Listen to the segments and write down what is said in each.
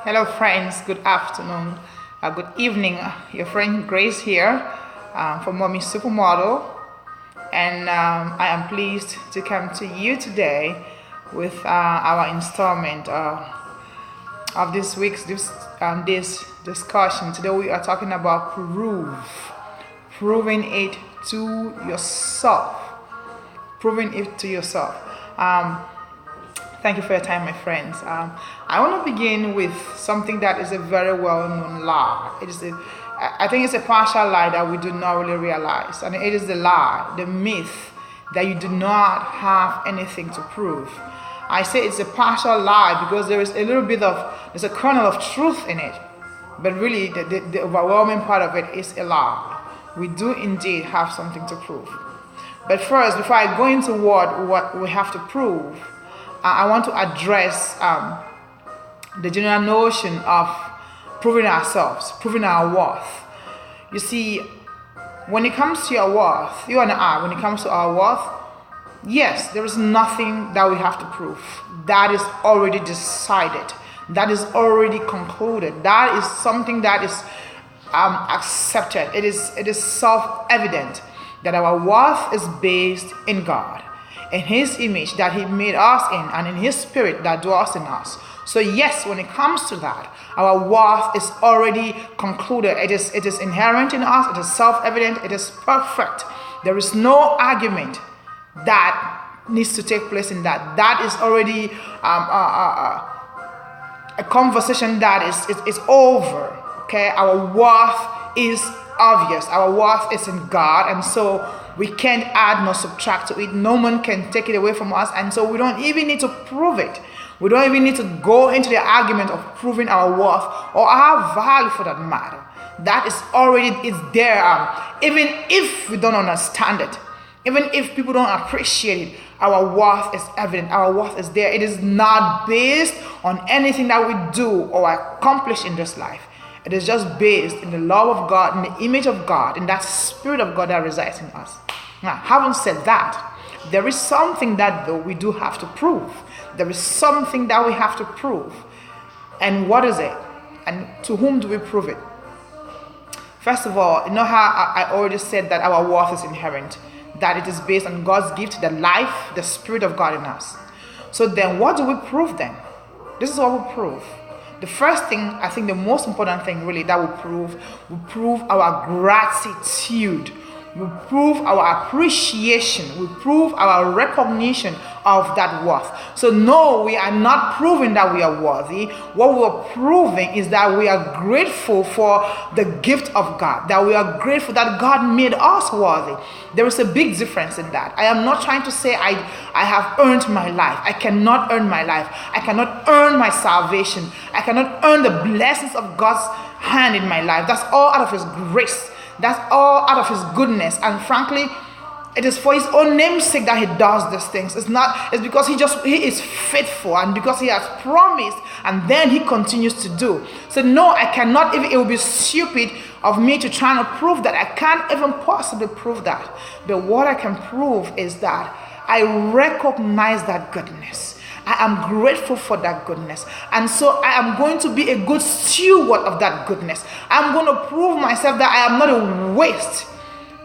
Hello, friends. Good afternoon. Good evening. Your friend Grace here from Mommy Supermodel, and I am pleased to come to you today with our installment of this week's this discussion. Today we are talking about proving it to yourself, proving it to yourself. Thank you for your time, my friends. I want to begin with something that is a very well-known lie. I think it's a partial lie that we do not really realize, and it is the lie, the myth that you do not have anything to prove. I say it's a partial lie because there's a kernel of truth in it, but really the overwhelming part of it is a lie. We do indeed have something to prove. But first, before I go into what we have to prove, I want to address the general notion of proving ourselves, proving our worth. You see, when it comes to your worth, you and I, when it comes to our worth, yes, there is nothing that we have to prove. That is already decided. That is already concluded. That is something that is accepted. It is self-evident that our worth is based in God, in His image that He made us in, and in His Spirit that dwells in us. So yes, when it comes to that, our worth is already concluded. It is inherent in us. It is self-evident. It is perfect. There is no argument that needs to take place in that. That is already a conversation that is over. Okay, our worth is obvious. Our worth is in God, and so we can't add nor subtract to it. No one can take it away from us, and so we don't even need to prove it. We don't even need to go into the argument of proving our worth or our value, for that matter. That is already there. Even if we don't understand it, even if people don't appreciate it, our worth is evident. Our worth is there. It is not based on anything that we do or accomplish in this life. It is just based in the love of God, in the image of God, in that Spirit of God that resides in us. Now, having said that, there is something that though we do have to prove. There is something that we have to prove. And what is it? And to whom do we prove it? First of all, you know how I already said that our worth is inherent, that it is based on God's gift, the life, the Spirit of God in us. So then what do we prove then? This is what we prove. The first thing, I think the most important thing really that we prove our gratitude. We prove our appreciation. We prove our recognition of that worth. So no, we are not proving that we are worthy. What we are proving is that we are grateful for the gift of God, that we are grateful that God made us worthy. There is a big difference in that. I am not trying to say I have earned my life. I cannot earn my life. I cannot earn my salvation. I cannot earn the blessings of God's hand in my life. That's all out of His grace. That's all out of His goodness. And frankly, it is for His own name's sake that He does these things. It's because He is faithful, and because He has promised, and then He continues to do. So no, I cannot even, it would be stupid of me to try and prove that. I can't even possibly prove that. But what I can prove is that I recognize that goodness. I am grateful for that goodness. And so I am going to be a good steward of that goodness. I'm going to prove myself that I am not a waste,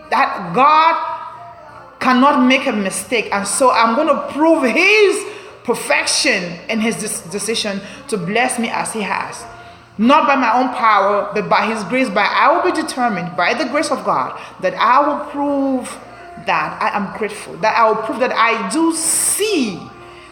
that God cannot make a mistake. And so I'm going to prove His perfection in His decision to bless me as He has. Not by my own power, but by His grace. I will be determined by the grace of God that I will prove that I am grateful, that I will prove that I do see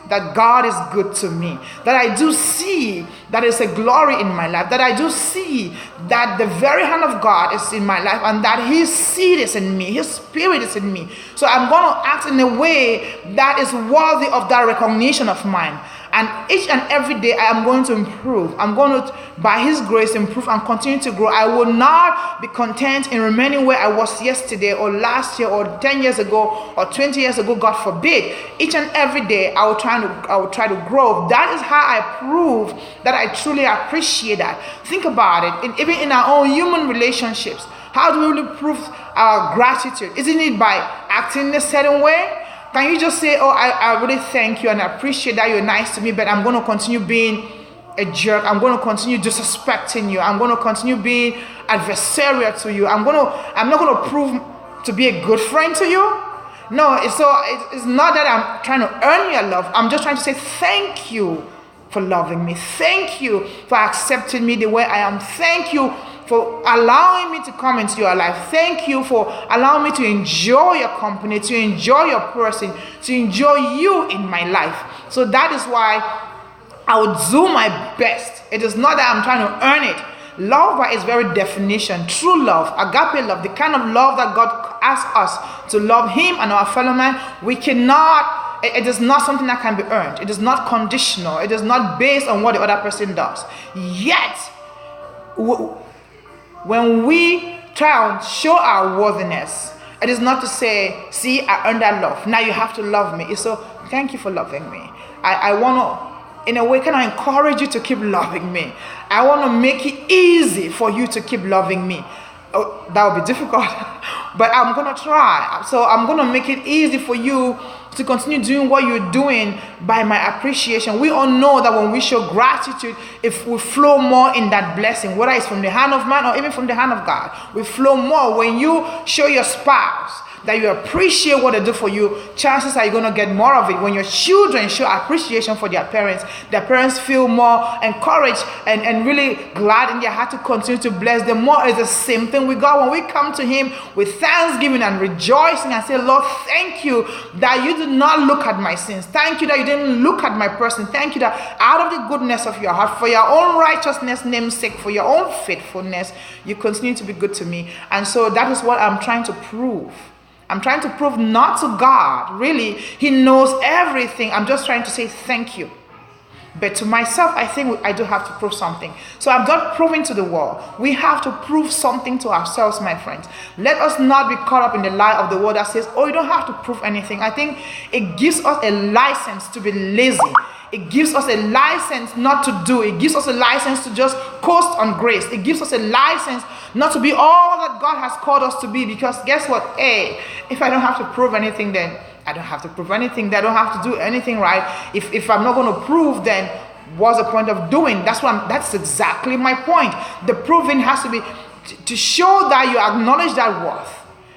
that God is good to me, that I do see that is a glory in my life, that I do see that the very hand of God is in my life, and that His seed is in me, His Spirit is in me. So I'm going to act in a way that is worthy of that recognition of mine. And each and every day I am going to improve. I'm going to, by His grace, improve and continue to grow. I will not be content in remaining where I was yesterday or last year or 10 years ago or 20 years ago, God forbid. Each and every day I will try to grow. That is how I prove that I truly appreciate that. Think about it. Even in our own human relationships, how do we really prove our gratitude? Isn't it by acting in a certain way? Can you just say, oh, I really thank you and I appreciate that you're nice to me, but I'm going to continue being a jerk. I'm going to continue disrespecting you. I'm going to continue being adversarial to you. I'm not going to prove to be a good friend to you. No, it's not that I'm trying to earn your love. I'm just trying to say thank you for loving me. Thank you for accepting me the way I am. Thank you for allowing me to come into your life. Thank you for allowing me to enjoy your company, to enjoy your person, to enjoy you in my life. So that is why I would do my best. It is not that I'm trying to earn it. Love by its very definition, true love, agape love, the kind of love that God asks us to love Him and our fellow man, we cannot, it is not something that can be earned. It is not conditional. It is not based on what the other person does. Yet, when we try and show our worthiness, it is not to say, see, I earned that love. Now you have to love me. It's so, thank you for loving me. I want to, in a way, can I encourage you to keep loving me? I want to make it easy for you to keep loving me. Oh, that would be difficult, but I'm going to try. So I'm going to make it easy for you to continue doing what you're doing by my appreciation. We all know that when we show gratitude, if we flow more in that blessing, whether it's from the hand of man or even from the hand of God, we flow more. When you show your spouse that you appreciate what they do for you, chances are you're going to get more of it. When your children show appreciation for their parents feel more encouraged and really glad in their heart to continue to bless them more. It's the same thing with God. When we come to Him with thanksgiving and rejoicing and say, Lord, thank you that you did not look at my sins. Thank you that you didn't look at my person. Thank you that out of the goodness of your heart, for your own righteousness' name's sake, for your own faithfulness, you continue to be good to me. And so that is what I'm trying to prove. I'm trying to prove not to God, really. He knows everything. I'm just trying to say thank you. But to myself, I think I do have to prove something. So I'm not proving to the world. We have to prove something to ourselves, my friends. Let us not be caught up in the lie of the world that says, oh, you don't have to prove anything. I think it gives us a license to be lazy. It gives us a license not to do. It gives us a license to just coast on grace. It gives us a license not to be all that God has called us to be. Because guess what? Hey, if I don't have to prove anything, then I don't have to prove anything. I don't have to do anything right. If I'm not going to prove, then what's the point of doing? That's exactly my point. The proving has to be to show that you acknowledge that worth.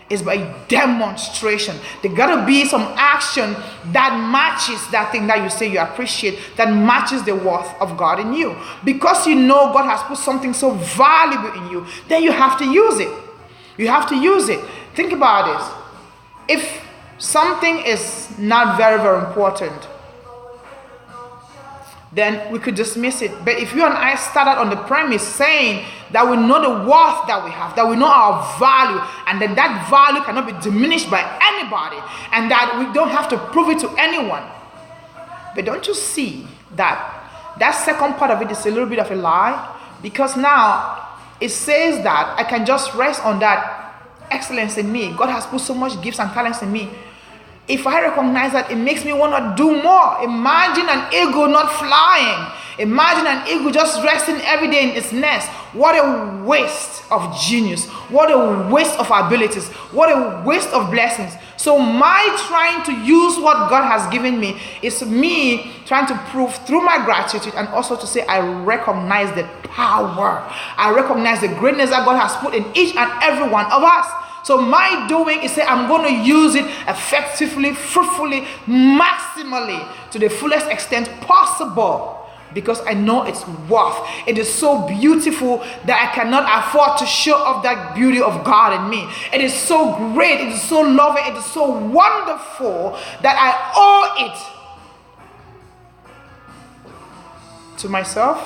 Is by demonstration. There gotta be some action that matches that thing that you say you appreciate, that matches the worth of God in you. Because you know God has put something so valuable in you, then you have to use it. You have to use it. Think about this. If something is not very, very important, then we could dismiss it. But if you and I started on the premise saying that we know the worth that we have, that we know our value, and then that value cannot be diminished by anybody, and that we don't have to prove it to anyone. But don't you see that second part of it is a little bit of a lie? Because now it says that I can just rest on that excellence in me. God has put so much gifts and talents in me. If I recognize that, it makes me want to do more. Imagine an eagle not flying. Imagine an eagle just resting every day in its nest. What a waste of genius. What a waste of abilities. What a waste of blessings. So my trying to use what God has given me is me trying to prove through my gratitude, and also to say I recognize the power. I recognize the greatness that God has put in each and every one of us. So my doing is say I'm going to use it effectively, fruitfully, maximally, to the fullest extent possible, because I know its worth. It is so beautiful that I cannot afford to show off that beauty of God in me. It is so great, it is so loving, it is so wonderful that I owe it to myself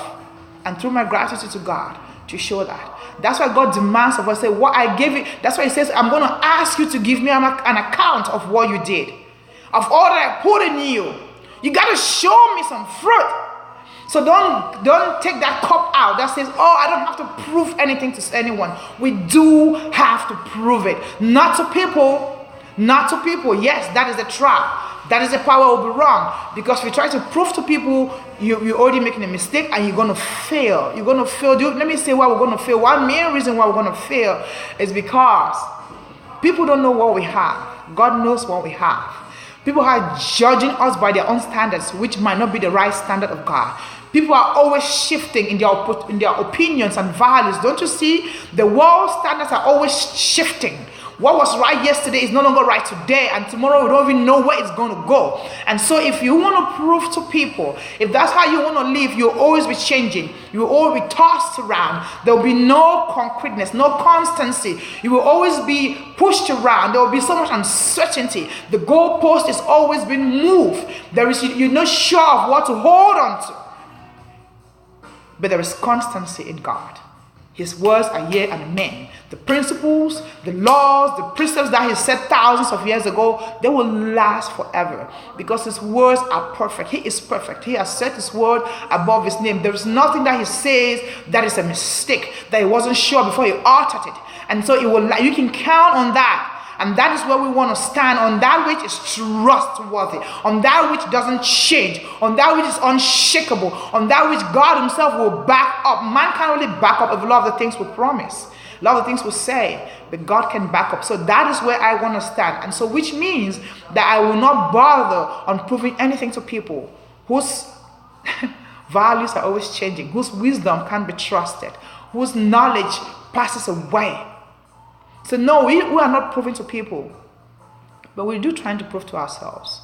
and through my gratitude to God to show that. That's why God demands of us, say, what I gave you. That's why He says, I'm going to ask you to give me an account of what you did, of all that I put in you. You got to show me some fruit. So don't take that cup out that says, oh, I don't have to prove anything to anyone. We do have to prove it. Not to people. Not to people. Yes, that is a trap. That is the power will be wrong. Because if you try to prove to people, you're already making a mistake and you're going to fail. You're going to fail. Let me say why we're going to fail. One main reason why we're going to fail is because people don't know what we have. God knows what we have. People are judging us by their own standards, which might not be the right standard of God. People are always shifting in their opinions and values. Don't you see? The world standards are always shifting. What was right yesterday is no longer right today, and tomorrow we don't even know where it's going to go. And so if you want to prove to people, if that's how you want to live, you'll always be changing. You will always be tossed around. There will be no concreteness, no constancy. You will always be pushed around. There will be so much uncertainty. The goalpost is always being moved. You're not sure of what to hold on to. But there is constancy in God. His words are yea and amen. The principles, the laws, the precepts that he said thousands of years ago, they will last forever because his words are perfect. He is perfect. He has set his word above his name. There is nothing that he says that is a mistake, that he wasn't sure before he uttered it. And so you can count on that. And that is where we want to stand, on that which is trustworthy, on that which doesn't change, on that which is unshakable, on that which God himself will back up. Man can only back up a lot of the things we promise, a lot of the things we say, but God can back up. So that is where I want to stand. And so which means that I will not bother on proving anything to people whose values are always changing, whose wisdom can't be trusted, whose knowledge passes away. So no, we are not proving to people, but we do trying to prove to ourselves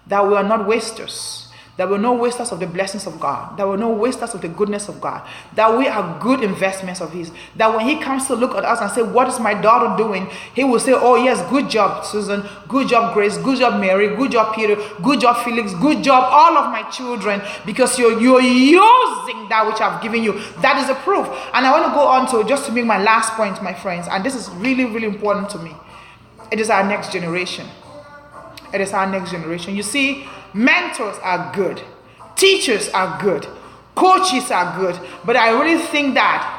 that we are not wasters, that we're not wasters of the blessings of God, that we're not wasters of the goodness of God, that we are good investments of his, that when he comes to look at us and say, what is my daughter doing? He will say, oh yes, good job Susan, good job Grace, good job Mary, good job Peter, good job Felix, good job all of my children, because you're using that which I've given you. That is a proof. And I want to go on to just to make my last point, my friends, and this is really, really important to me. It is our next generation. It is our next generation. You see, mentors are good, teachers are good, coaches are good, but I really think that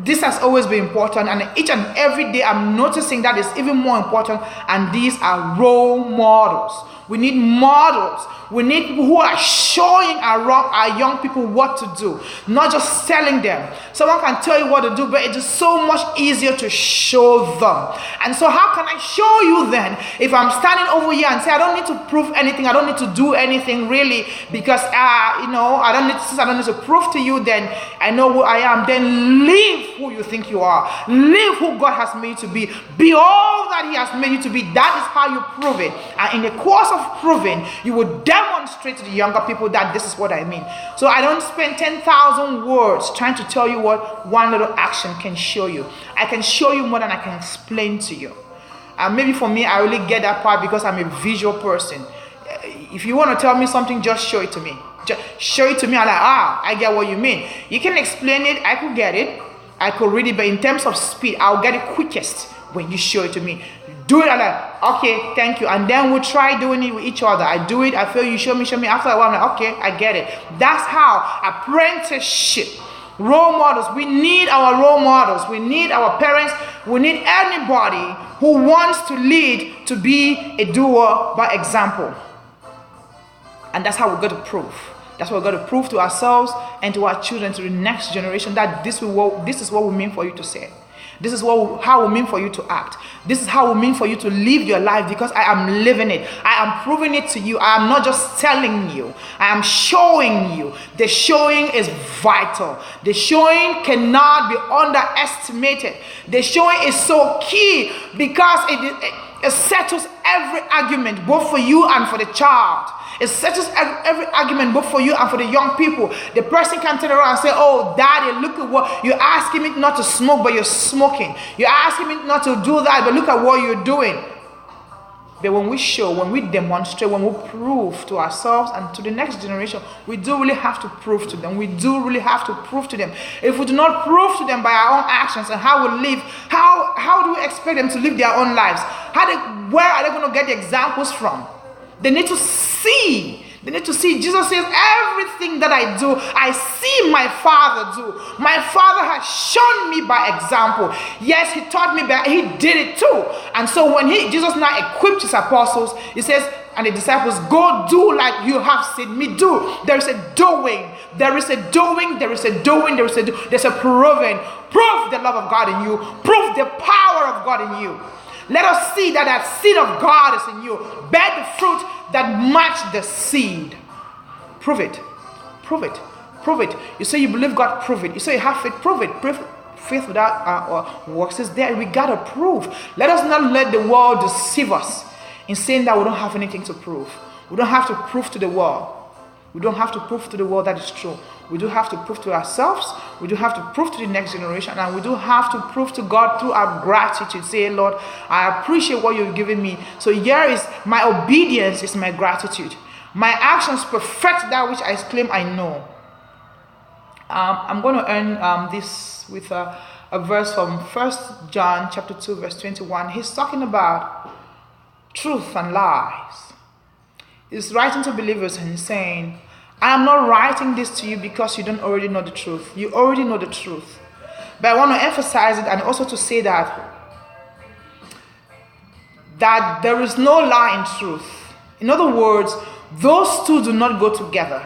this has always been important, and each and every day I'm noticing that it's even more important, and these are role models. We need models. We need people who are showing our young people what to do, not just telling them. Someone can tell you what to do, but it is so much easier to show them. And so how can I show you then if I'm standing over here and say I don't need to prove anything, I don't need to do anything really, because I don't need to prove to you, then I know who I am. Then live who you think you are. Live who God has made you to be. Be all that he has made you to be. That is how you prove it. And in the course of proving, you will demonstrate to the younger people that this is what I mean. So I don't spend 10,000 words trying to tell you what one little action can show you. I can show you more than I can explain to you. And maybe for me, I really get that part because I'm a visual person. If you want to tell me something, just show it to me. Just show it to me. I'm like, I get what you mean. You can explain it. I could get it. I could read it. But in terms of speed, I'll get it quickest when you show it to me. Do it. I'm like, okay, thank you. And then we'll try doing it with each other. I do it. I feel you show me. After a while, I'm like, okay, I get it. That's how apprenticeship. Role models. We need our role models. We need our parents. We need anybody who wants to lead to be a doer by example. And that's how we're going to prove. That's what we're going to prove to ourselves and to our children, to the next generation, that this is what we mean for you to say. This is how we mean for you to act. This is how we mean for you to live your life, because I am living it. I am proving it to you. I am not just telling you. I am showing you. The showing is vital. The showing cannot be underestimated. The showing is so key because it settles every argument, both for you and for the child. It settles every argument, both for you and for the young people. The person can turn around and say, oh, daddy, look at what you're asking me not to smoke, but you're smoking. You're asking me not to do that, but look at what you're doing. But when we show, when we demonstrate, when we prove to ourselves and to the next generation, we do really have to prove to them. We do really have to prove to them. If we do not prove to them by our own actions and how we live, how do we expect them to live their own lives? Where are they going to get the examples from? They need to see. They need to see. Jesus says, everything that I do, I see my Father do. My Father has shown me by example. Yes, he taught me, but he did it too. And so when Jesus now equipped his apostles, he says, and the disciples, go do like you have seen me do. There is a doing. There is a doing. There is a doing. There is a doing. There's a proving. Prove the love of God in you. Prove the power of God in you. Let us see that seed of God is in you. Bear the fruit that match the seed. Prove it. Prove it. prove it. You say you believe God, prove it. You say you have faith, prove it. Faith without works is there. We gotta prove. Let us not let the world deceive us in saying that we don't have anything to prove. We don't have to prove to the world. We don't have to prove to the world that is true. We do have to prove to ourselves. We do have to prove to the next generation. And we do have to prove to God through our gratitude. Say, Lord, I appreciate what you've given me. So here is my obedience, is my gratitude. My actions perfect that which I claim I know. I'm going to end this with a verse from 1 John chapter 2, verse 21. He's talking about truth and lies. He's writing to believers and he's saying, I am not writing this to you because you don't already know the truth. You already know the truth. But I want to emphasize it and also to say that there is no lie in truth. In other words, those two do not go together.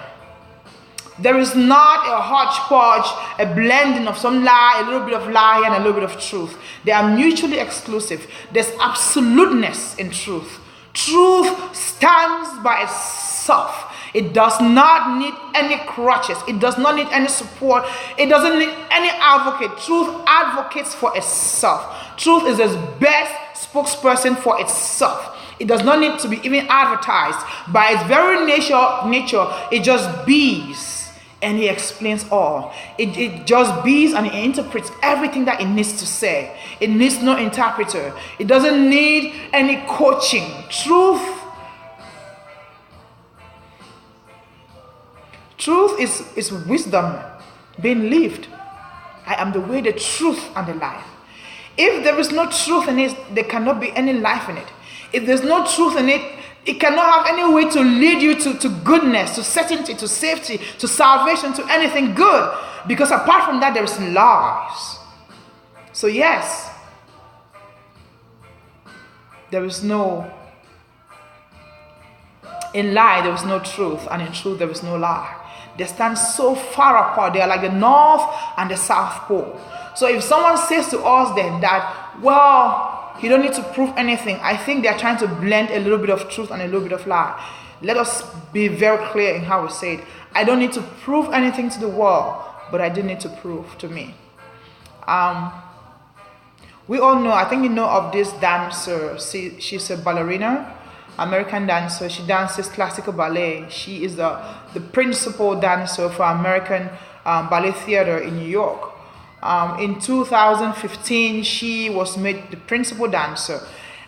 There is not a hodgepodge, a blending of some lie, a little bit of lie and a little bit of truth. They are mutually exclusive. There's absoluteness in truth. Truth stands by itself. It does not need any crutches. It does not need any support. It doesn't need any advocate. Truth advocates for itself. Truth is its best spokesperson for itself. It does not need to be even advertised. By its very nature, it just bees. And he explains all. It just bees and it interprets everything that it needs to say. It needs no interpreter. It doesn't need any coaching. Truth is wisdom being lived. I am the way, the truth, and the life. If there is no truth in it, there cannot be any life in it. If there's no truth in it, it cannot have any way to lead you to goodness, to certainty, to safety, to salvation, to anything good. Because apart from that, there is lies. So yes, there is no, in lie there is no truth, and in truth there is no lie. They stand so far apart. They are like the North and the South Pole. So if someone says to us then that, well, you don't need to prove anything, I think they are trying to blend a little bit of truth and a little bit of lie. Let us be very clear in how we say it. I don't need to prove anything to the world, but I do need to prove to me. We all know, I think you know of this dancer. She's a ballerina, American dancer. She dances classical ballet. She is the principal dancer for American Ballet Theater in New York. In 2015, she was made the principal dancer,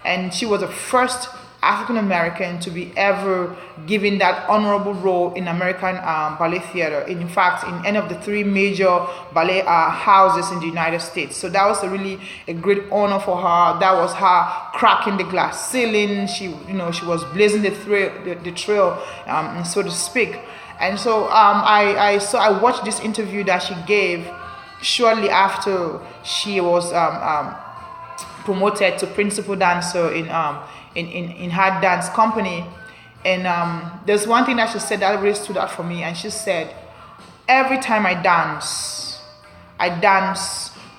and she was the first African American to be ever given that honorable role in American Ballet Theater. In fact, in any of the three major ballet houses in the United States. So that was really a great honor for her. That was her cracking the glass ceiling. She was blazing the trail, so to speak. And so I watched this interview that she gave shortly after she was promoted to principal dancer in her dance company. And there's one thing that she said that really stood out for me. And she said, every time I dance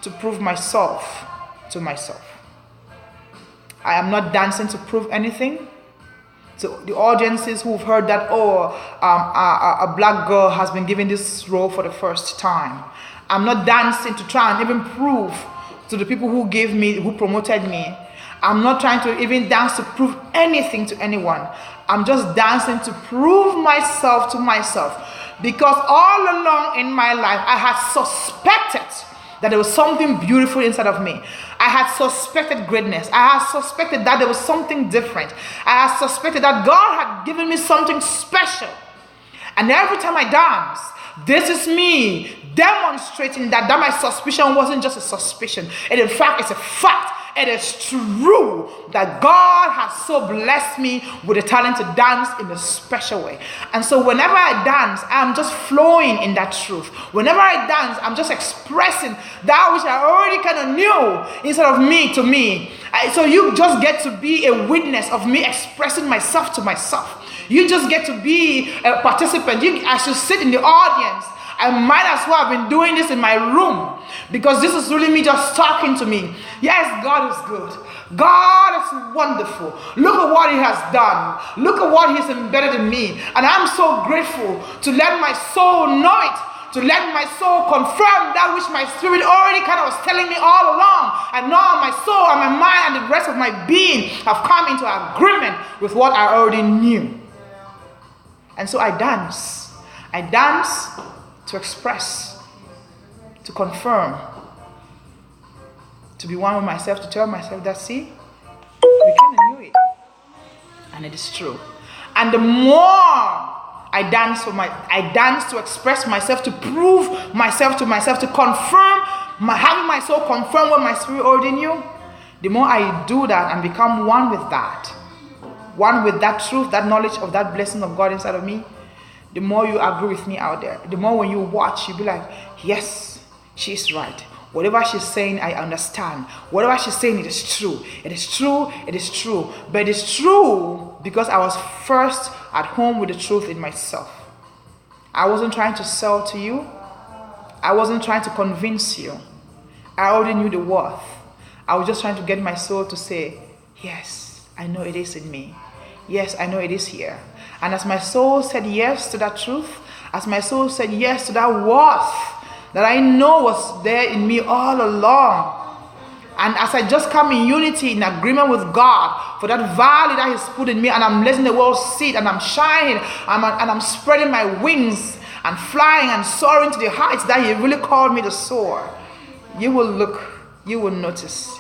to prove myself to myself. I am not dancing to prove anything. So the audiences who've heard that, a black girl has been given this role for the first time. I'm not dancing to try and even prove to the people who promoted me. I'm not trying to even dance to prove anything to anyone. I'm just dancing to prove myself to myself. Because all along in my life, I had suspected that there was something beautiful inside of me. I had suspected greatness. I had suspected that there was something different. I had suspected that God had given me something special. And every time I dance, this is me demonstrating that my suspicion wasn't just a suspicion. And in fact, it's a fact. It is true that God has so blessed me with the talent to dance in a special way. And so whenever I dance, I'm just flowing in that truth. Whenever I dance, I'm just expressing that which I already kind of knew instead of me to me. So you just get to be a witness of me expressing myself to myself. You just get to be a participant. I should sit in the audience. I might as well have been doing this in my room, because this is really me just talking to me. Yes, God is good. God is wonderful. Look at what He has done. Look at what He's embedded in me. And I'm so grateful to let my soul know it, to let my soul confirm that which my spirit already kind of was telling me all along. And now my soul and my mind and the rest of my being have come into agreement with what I already knew. And so I dance. I dance to express, to confirm, to be one with myself, to tell myself that, see, we kind of knew it. And it is true. And the more I dance to express myself, to prove myself to myself, to confirm, having my soul confirm what my spirit already knew, the more I do that and become one with that truth, that knowledge of that blessing of God inside of me, the more you agree with me out there. The more when you watch, you be like, yes, she's right. Whatever she's saying, I understand. Whatever she's saying, it is true. It is true. It is true. But it is true because I was first at home with the truth in myself. I wasn't trying to sell to you. I wasn't trying to convince you. I already knew the worth. I was just trying to get my soul to say, yes, I know it is in me. Yes, I know it is here. And as my soul said yes to that truth, as my soul said yes to that worth that I know was there in me all along, and as I just come in unity, in agreement with God for that value that He's put in me, and I'm letting the world see it, and I'm shining, and I'm spreading my wings and flying and soaring to the heights that He really called me to soar, you will look, you will notice,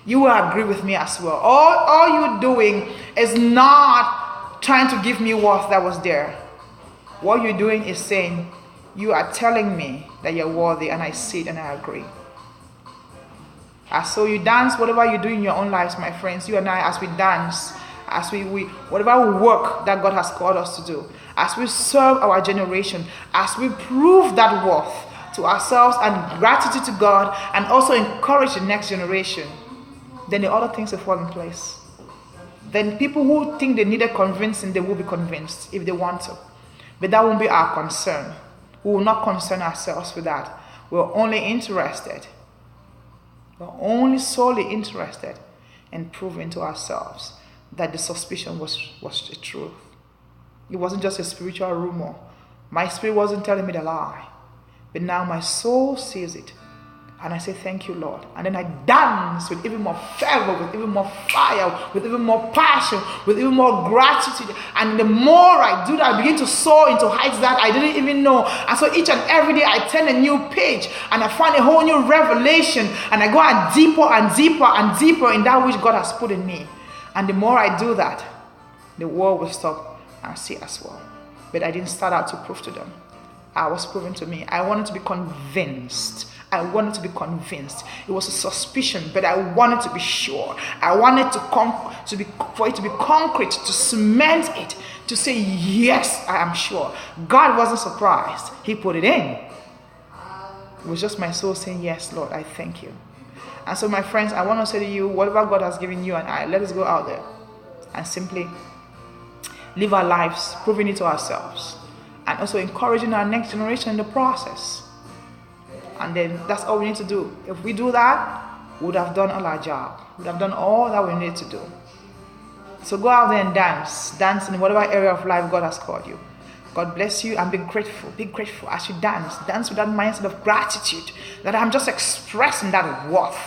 you will agree with me as well. All you're doing is not trying to give me worth that was there. What you're doing is saying, you are telling me that you're worthy, and I see it and I agree. So you dance, whatever you do in your own lives, my friends, you and I, as we dance, as we whatever work that God has called us to do, as we serve our generation, as we prove that worth to ourselves and gratitude to God, and also encourage the next generation, then the other things will fall in place. Then people who think they needed convincing, they will be convinced if they want to. But that won't be our concern. We will not concern ourselves with that. We're only interested. We're only solely interested in proving to ourselves that the suspicion was the truth. It wasn't just a spiritual rumor. My spirit wasn't telling me the lie. But now my soul sees it. And I say, thank you, Lord. And then I dance with even more fervor, with even more fire, with even more passion, with even more gratitude. And the more I do that, I begin to soar into heights that I didn't even know. And so each and every day I turn a new page and I find a whole new revelation. And I go on deeper and deeper and deeper in that which God has put in me. And the more I do that, the world will stop and see as well. But I didn't start out to prove to them. I was proven to me. I wanted to be convinced. I wanted to be convinced. It was a suspicion, but I wanted to be sure. I wanted for it to be concrete, to cement it, to say, yes, I am sure. God wasn't surprised. He put it in. It was just my soul saying, yes, Lord, I thank you. And so, my friends, I want to say to you, whatever God has given you and I, let us go out there and simply live our lives, proving it to ourselves, and also encouraging our next generation in the process. And then that's all we need to do. If we do that, we would have done all our job. We would have done all that we need to do. So go out there and dance. Dance in whatever area of life God has called you. God bless you, and be grateful. Be grateful as you dance. Dance with that mindset of gratitude, that I'm just expressing that worth.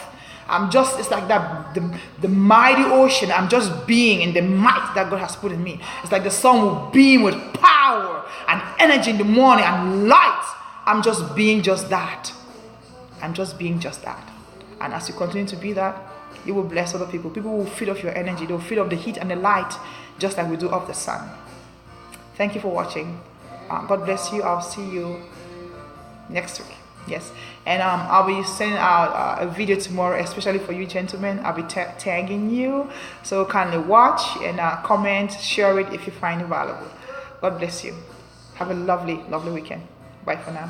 It's like that, the mighty ocean. I'm just being in the might that God has put in me. It's like the sun will beam with power and energy in the morning and light. I'm just being just that. I'm just being just that. And as you continue to be that, you will bless other people. People will feed off your energy. They will feed off the heat and the light, just like we do off the sun. Thank you for watching. God bless you. I'll see you next week. Yes. And I'll be sending out a video tomorrow, especially for you gentlemen. I'll be tagging you. So kindly watch and comment, share it if you find it valuable. God bless you. Have a lovely, lovely weekend. Bye for now.